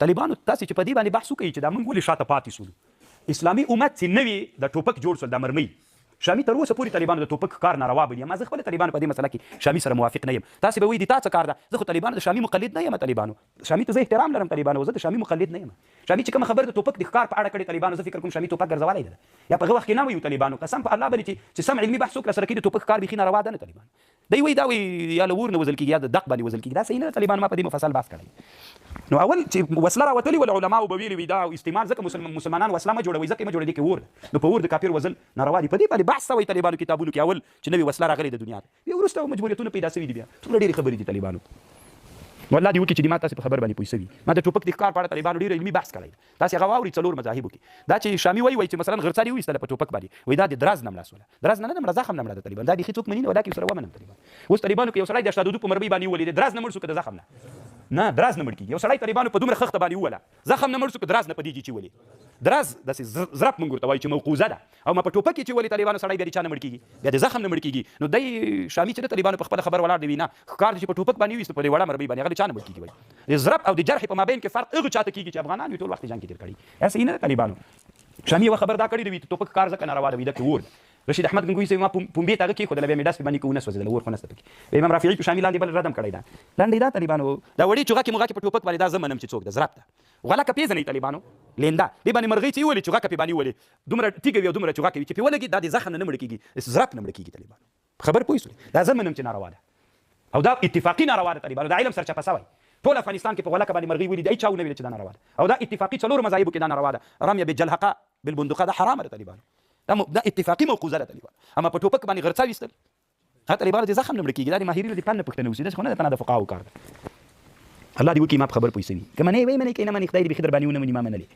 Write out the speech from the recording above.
طالبانو تاسې چې په دې باندې بحث وکړئ چې دا موږ ولې شاته پاتې سولو اسلامي امت چې نوې د ټوپک جوړ شول د مرمۍ شامي تر اوسه پورې طالبانو د ټوپک کار ناروا بولي ما زه خپل طالبانو په دې مسله کې شامي سره موافق نه یم تاسې به وایي د تا څه کار ده زه خو طالبانو د شامي مقلد نه یم طالبانو شامي ته زه احترام لرم طالبانو زه د شامي مقلد نه یم شامي چې کوم خبر د ټوپک د ښکار په اړه کړي طالبانو زه فکر کوم شامي ټوپک ګرځولی ده یا په هغه وخت کې نه وایو طالبانو قسم په الله باندې چې سم علمي بحث وکړه سره کې د ټوپک کار بیخي ناروا ده نه طالبانو دی وایي دا وایي یا له اور نه وژل کېږي یا د دق باندې وژل کېږي دا صحیح نه ده طالبانو ما په دې مفصل بحث کړی نو اول چې وسله راوتلې وه علماو به ویلي وي دا استعمال ځکه مسلمانان وسله مه جوړوي ځکه یې مه جوړوي دې کې اور ده نو په اور د کافر وژل ناروا دي په دې باندې بحث شوی طالبانو کتابونو کې اول چې نوې وسله راغلې د دنیا ته بیا وروسته مجبوریتونه پیدا شوي دي بیا څومره ډېرې خبرې دي طالبانو نو الله دې وکړي چې ما تاسې په خبر باندې پوه شوي ما د ټوپک د ښکار په اړه طالبانو ډېر علمي بحث کړی تاسې هغه واورئ څلور مذاهبو کې دا چې شامي وایي چې مثلا غرڅاري وایستله په ټوپک باندې وایي دا د دراز نه مړه سوله دراز نه مړه زخم نه مړه ده طالبان دا بیخي څوک مني نه ولا کې ورسره ومنم طالبان اوس طالبانو کې یو سړی د اشتادودو په مرمۍ باندې وولي دراز نه مړ شو که د زخم نه دراز نه مړ کېږي یو سړی طالبانو په دومره خښته باندې ووله زخم نه مړ شو که دراز نه په دې چې ولي دراز داسې زرپ موږ ورته وایو چې موقوزه ده او ما په ټوپک کې چې ولي طالبانو سړی بیا د چا نه مړ کېږي بیا د زخم نه مړ کېږي نو دی شامي چې د طالبانو په خپله خبر ولاړ دی نه ښکار چې په ټوپک باندې ویسته په دې وړه مرمۍ باندې هغه د چا نه مړ کېږي وایي د زرپ او د جرح په مابین کې فرق هغه چاته کېږي چې افغانان وي ټول وخت جنګ کې تېر کړي یا صحیح نه ده طالبانو شامي یوه خبر دا کړې وي ټوپک کار ځکه ناروا ده وي دا کې اور ده رشید احمد ګنګوي صاحب ما پنبې ته هغه کېښودله بیا مې ډس په باندې کې ونه سوځېدله اور خو نشته پکې امام رافعي شامي لاندې بل ردم کړی ده لاندې دا طالبانو دا وړې چوغکې موغکې په ټوپک باندې دا زه منم چې څوک ده زرپ ده غلکه پېژنئ طالبانو لینده دې باندې مرغۍ چې وولې چوغکه پې باندې وولې دومره ټیږه وي او دومره چوغکه وي چې پې ولګي دا د زخم نه مړه کېږي زرپ نه مړه کېږي طالبانو خبر پوه شولې دا زه منم چې ناروا ده او دا اتفاقي ناروا ده طالبانو دا علم سرچپه شوی ټول افغانستان کې په غلکه باندې مرغۍ ولي دی چا ونه ویل چې دا ناروا ده او دا اتفاقي څلور مذاهبو کې دا ناروا ده رميه بالجلحقه بالبندقه دا حرامه ده طالبانو دا اتفاقي موقوزه ده طالبانو اما په ټوپک باندې غرڅا ویستل هغه طالبانو د زخم نه مړه کېږي دا د ماهرینو د پن نه پوښتنه وشي داسې خو نه ده په نه د فقهاو کار ده الله دې وکړي ما په خبر پوه شوي که منې وایي منې که نه منې خدای دې بېخي در باندې ونه مني ما منلې